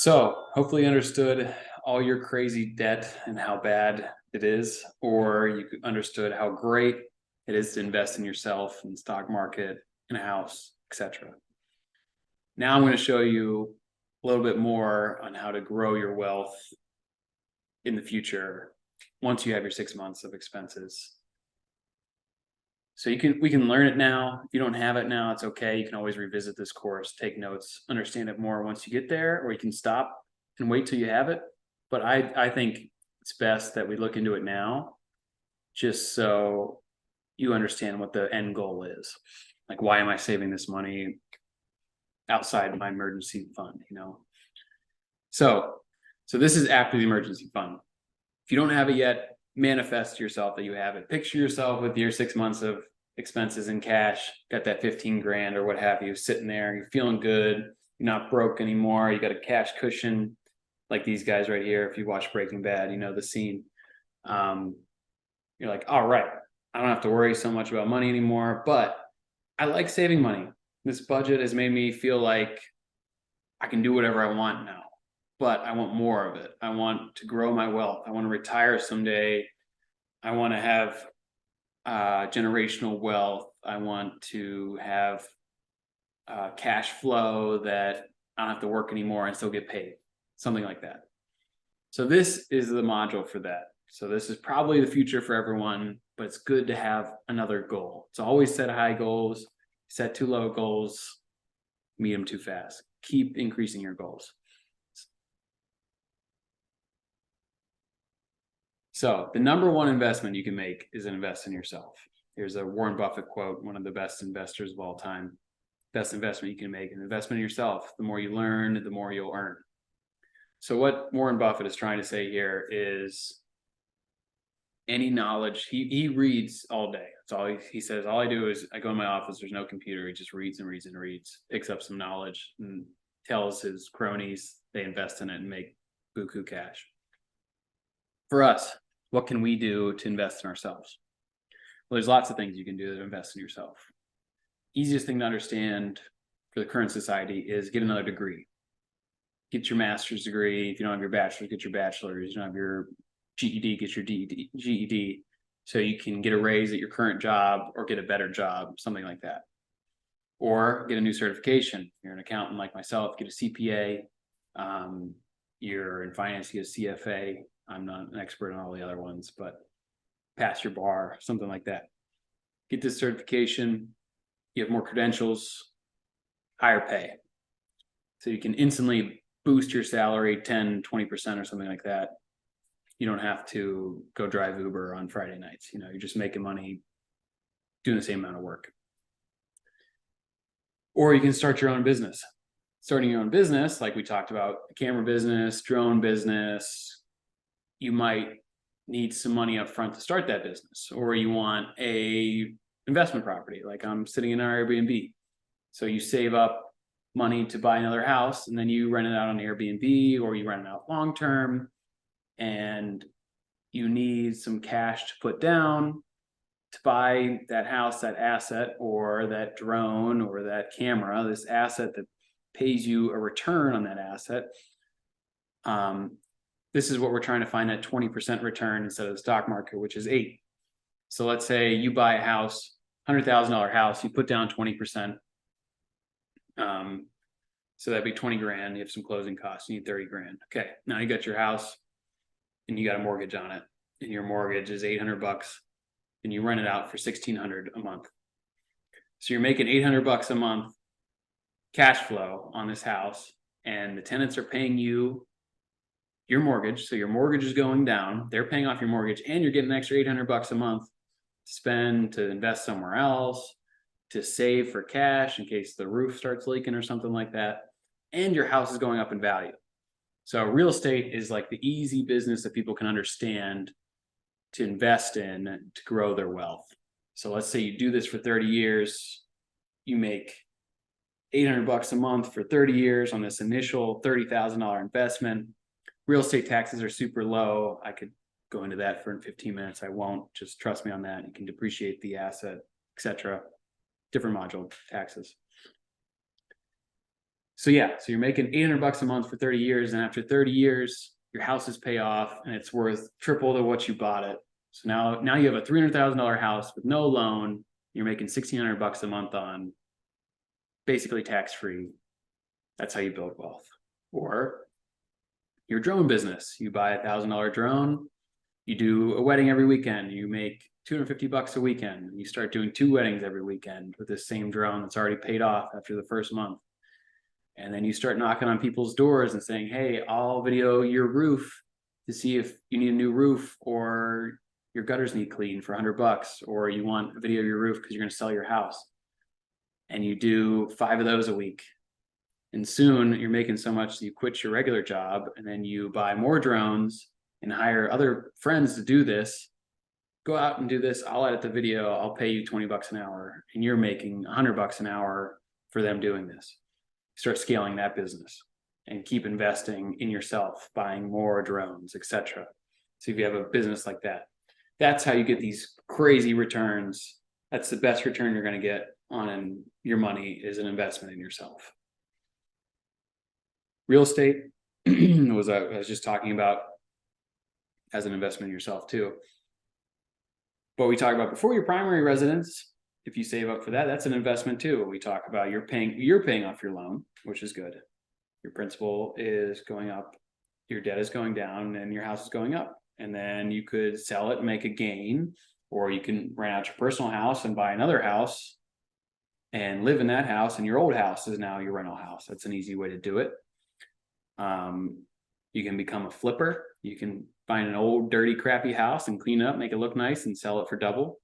So hopefully you understood all your crazy debt and how bad it is, or you understood how great it is to invest in yourself in the stock market, in a house, etc. Now I'm going to show you a little bit more on how to grow your wealth in the future once you have your 6 months of expenses. So we can learn it now. If you don't have it now, it's okay. You can always revisit this course, take notes, understand it more once you get there, or you can stop and wait till you have it. But I think it's best that we look into it now, just so you understand what the end goal is. Like, why am I saving this money outside my emergency fund? So this is after the emergency fund. If you don't have it yet, manifest yourself that you have it. Picture yourself with your 6 months of expenses in cash, got that 15 grand or what have you sitting there. You're feeling good. You're not broke anymore. You got a cash cushion like these guys right here. If you watch Breaking Bad, you know the scene. You're like, all right, I don't have to worry so much about money anymore, but I like saving money. This budget has made me feel like I can do whatever I want now, but I want more of it. I want to grow my wealth. I want to retire someday. I want to have generational wealth. I want to have cash flow that I don't have to work anymore and still get paid, something like that. So this is the module for that. So this is probably the future for everyone, but it's good to have another goal. So always set high goals, set too low goals, meet them too fast. Keep increasing your goals. So the number one investment you can make is invest in yourself. Here's a Warren Buffett quote, one of the best investors of all time. Best investment you can make, an investment in yourself. The more you learn, the more you'll earn. So what Warren Buffett is trying to say here is any knowledge, he reads all day. That's all he says. All I do is I go in my office, there's no computer. He just reads and reads and reads, picks up some knowledge and tells his cronies they invest in it and make buku cash. For us, what can we do to invest in ourselves? Well, there's lots of things you can do to invest in yourself. Easiest thing to understand for the current society is get another degree. Get your master's degree. If you don't have your bachelor's, get your bachelor's. You don't have your GED, get your GED, so you can get a raise at your current job or get a better job, something like that. Or get a new certification. If you're an accountant like myself, get a CPA. You're in finance, get a CFA. I'm not an expert on all the other ones, but pass your bar, something like that. Get this certification. You have more credentials, higher pay. So you can instantly boost your salary 10, 20% or something like that. You don't have to go drive Uber on Friday nights. You're just making money doing the same amount of work. Or you can start your own business. Starting your own business, like we talked about, camera business, drone business, you might need some money up front to start that business, or you want a investment property, like I'm sitting in our Airbnb. So you save up money to buy another house, and then you rent it out on Airbnb, or you rent it out long term, and you need some cash to put down to buy that house, that asset, or that drone, or that camera, this asset that pays you a return on that asset. This is what we're trying to find, that 20% return instead of the stock market, which is 8. So let's say you buy a house, $100,000 house, you put down 20%. So that'd be 20 grand. You have some closing costs, you need 30 grand. Okay, now you got your house and you got a mortgage on it, and your mortgage is $800, and you rent it out for $1,600 a month. So you're making $800 a month cash flow on this house, and the tenants are paying you your mortgage. So your mortgage is going down, they're paying off your mortgage, and you're getting an extra $800 a month to spend, to invest somewhere else, to save for cash in case the roof starts leaking or something like that. And your house is going up in value. So real estate is like the easy business that people can understand to invest in to grow their wealth. So let's say you do this for 30 years, you make $800 a month for 30 years on this initial $30,000 investment. Real estate taxes are super low. I could go into that for in 15 minutes. I won't. Just trust me on that. You can depreciate the asset, etc. Different module taxes. So yeah, so you're making $800 a month for 30 years, and after 30 years, your house is pay off and it's worth triple to what you bought it. So now you have a $300,000 house with no loan. You're making $1,600 a month on basically tax-free. That's how you build wealth. Or your drone business. You buy $1,000 drone, you do a wedding every weekend, you make $250 a weekend. You start doing 2 weddings every weekend with this same drone that's already paid off after the first month. And then you start knocking on people's doors and saying, hey, I'll video your roof to see if you need a new roof, or your gutters need clean for $100, or you want a video of your roof because you're going to sell your house. And you do 5 of those a week. And soon you're making so much that you quit your regular job, and then you buy more drones and hire other friends to do this. Go out and do this. I'll edit the video. I'll pay you $20 an hour, and you're making $100 an hour for them doing this. Start scaling that business and keep investing in yourself, buying more drones, etc. So if you have a business like that, that's how you get these crazy returns. That's the best return you're going to get on your money, is an investment in yourself. Real estate was I was just talking about as an investment in yourself too. But we talked about before, your primary residence, if you save up for that, that's an investment too. We talk about you're paying off your loan, which is good. Your principal is going up, your debt is going down, and your house is going up. And then you could sell it and make a gain, or you can rent out your personal house and buy another house and live in that house, and your old house is now your rental house. That's an easy way to do it. You can become a flipper. You can find an old, dirty, crappy house and clean it up, make it look nice, and sell it for double.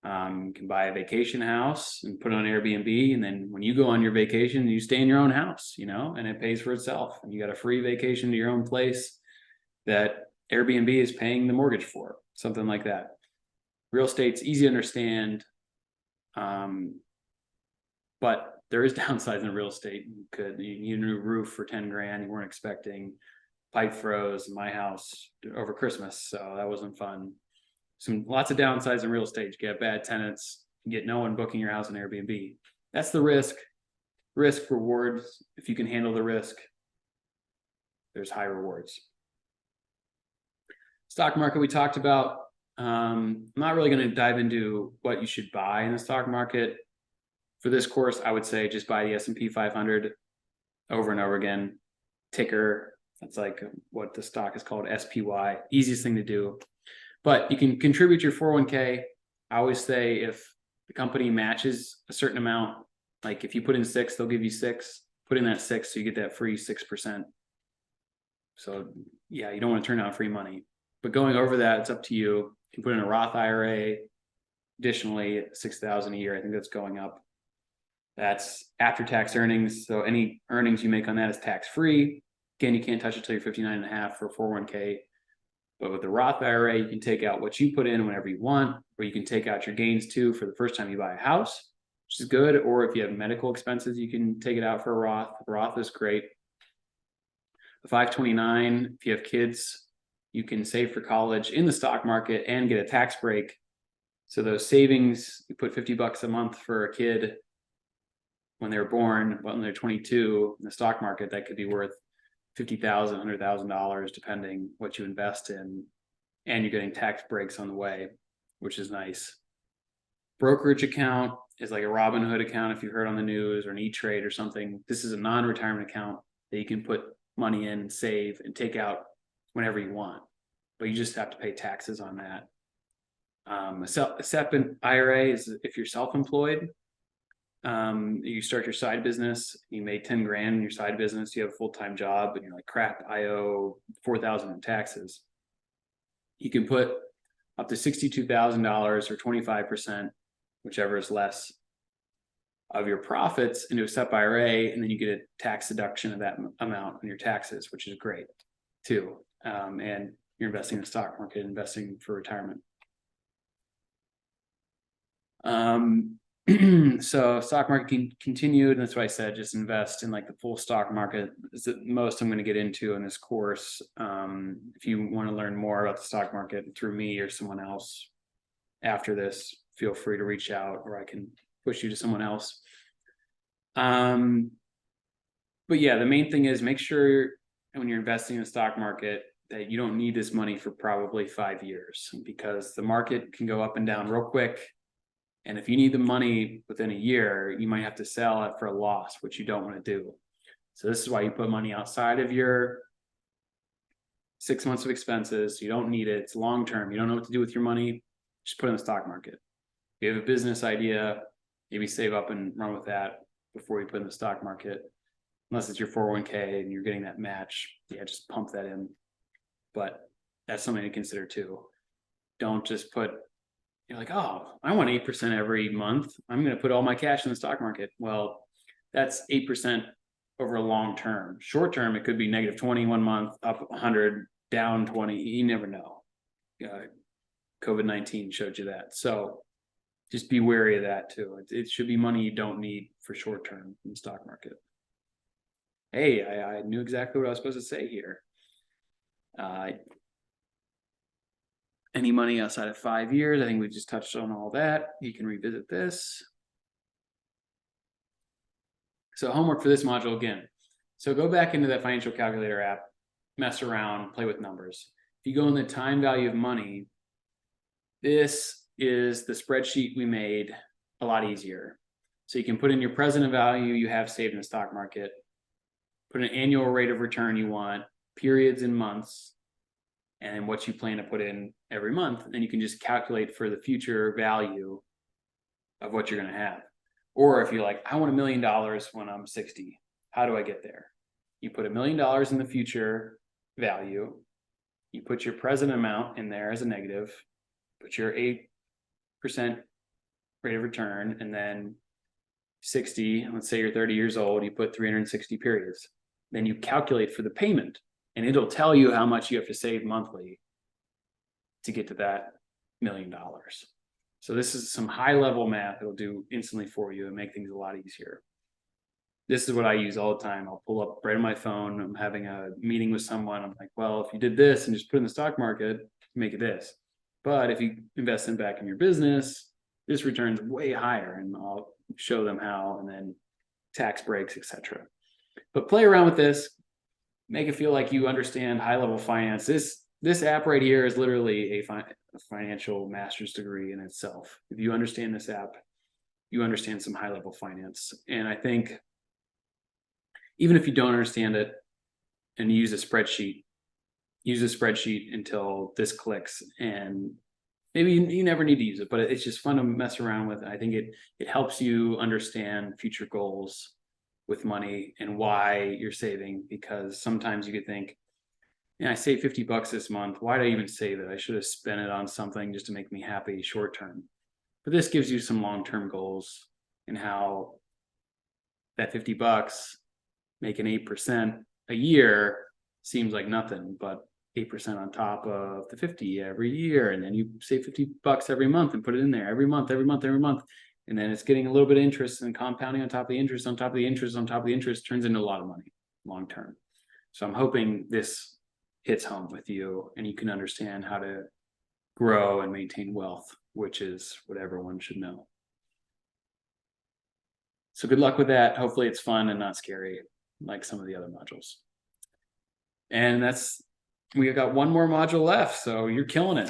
You can buy a vacation house and put it on Airbnb, and then when you go on your vacation, you stay in your own house, and it pays for itself, and you got a free vacation to your own place that Airbnb is paying the mortgage for, something like that. Real estate's easy to understand, but there is downsides in real estate. You need a new roof for 10 grand you weren't expecting. Pipe froze in my house over Christmas, so that wasn't fun. Lots of downsides in real estate. You get bad tenants, you get no one booking your house on Airbnb. That's the risk. Risk rewards. If you can handle the risk, there's high rewards. Stock market we talked about. I'm not really going to dive into what you should buy in the stock market. For this course, I would say just buy the S&P 500 over and over again. Ticker, that's like what the stock is called, SPY. Easiest thing to do. But you can contribute your 401k. I always say if the company matches a certain amount, like if you put in 6, they'll give you 6. Put in that 6 so you get that free 6%. So yeah, you don't want to turn down free money. But going over that, it's up to you. You can put in a Roth IRA. Additionally, $6,000 a year. I think that's going up. That's after-tax earnings. So any earnings you make on that is tax-free. Again, you can't touch it till you're 59.5 for 401k. But with the Roth IRA, you can take out what you put in whenever you want, or you can take out your gains too for the first time you buy a house, which is good. Or if you have medical expenses, you can take it out for a Roth. Roth is great. The 529, if you have kids, you can save for college in the stock market and get a tax break. So those savings, you put $50 a month for a kid when they're born, when they're 22 in the stock market, that could be worth $50,000, $100,000, depending what you invest in, and you're getting tax breaks on the way, which is nice. Brokerage account is like a Robinhood account, if you heard on the news, or an E-Trade or something. This is a non-retirement account that you can put money in and save and take out whenever you want, but you just have to pay taxes on that. A SEP IRA is if you're self-employed. You start your side business, you made 10 grand in your side business, you have a full-time job, and you're like, crap, I owe $4,000 in taxes. You can put up to $62,000 or 25%, whichever is less, of your profits into a SEP IRA, and then you get a tax deduction of that amount on your taxes, which is great too. And you're investing in the stock market, investing for retirement. So stock market continued, and that's why I said just invest in like the full stock market. Is the most I'm going to get into in this course. If you want to learn more about the stock market through me or someone else after this, feel free to reach out, or I can push you to someone else. But But yeah, the main thing is make sure when you're investing in the stock market that you don't need this money for probably 5 years, because the market can go up and down real quick. And if you need the money within a year, you might have to sell it for a loss, which you don't want to do. So this is why you put money outside of your 6 months of expenses. You don't need it. It's long term. You don't know what to do with your money. Just put it in the stock market. If you have a business idea, maybe save up and run with that before you put in the stock market. Unless it's your 401k and you're getting that match, yeah, just pump that in. But that's something to consider too. Don't just put, you're like, oh, I want 8% every month, I'm going to put all my cash in the stock market. Well, that's 8% over a long term. Short term, it could be negative 20 1 month, up 100, down 20. You never know. COVID-19 showed you that. So just be wary of that too. It should be money you don't need for short term in the stock market. Hey, I knew exactly what I was supposed to say here. Any money outside of 5 years, I think we just touched on all that. You can revisit this. So homework for this module again. So go back into that financial calculator app, mess around, play with numbers. If you go in the time value of money, this is the spreadsheet we made a lot easier. So you can put in your present value you have saved in the stock market, put an annual rate of return you want, periods and months, and what you plan to put in every month. And you can just calculate for the future value of what you're going to have. Or if you're like, I want $1 million when I'm 60, how do I get there? You put $1 million in the future value, you put your present amount in there as a negative, put your 8% rate of return, and then 60, let's say you're 30 years old, you put 360 periods. Then you calculate for the payment, and it'll tell you how much you have to save monthly to get to that $1 million. So this is some high level math it'll do instantly for you and make things a lot easier. This is what I use all the time. I'll pull up right on my phone. I'm having a meeting with someone. I'm like, well, if you did this and just put in the stock market, make it this. But if you invest in back in your business, this returns way higher, and I'll show them how, and then tax breaks, etc. But play around with this, make it feel like you understand high level finance. This app right here is literally a financial master's degree in itself. If you understand this app, you understand some high level finance. And I think even if you don't understand it and you use a spreadsheet until this clicks, and maybe you never need to use it, but it's just fun to mess around with. I think it helps you understand future goals with money and why you're saving, because sometimes you could think, yeah, I saved $50 this month. Why did I even save it? I should have spent it on something just to make me happy short term. But this gives you some long-term goals, and how that $50 making 8% a year seems like nothing, but 8% on top of the 50 every year, and then you save $50 every month and put it in there every month, and then it's getting a little bit of interest and compounding on top of the interest, on top of the interest, on top of the interest, turns into a lot of money long term. So I'm hoping this hits home with you and you can understand how to grow and maintain wealth, which is what everyone should know. So good luck with that. Hopefully it's fun and not scary like some of the other modules. And we got one more module left, so you're killing it.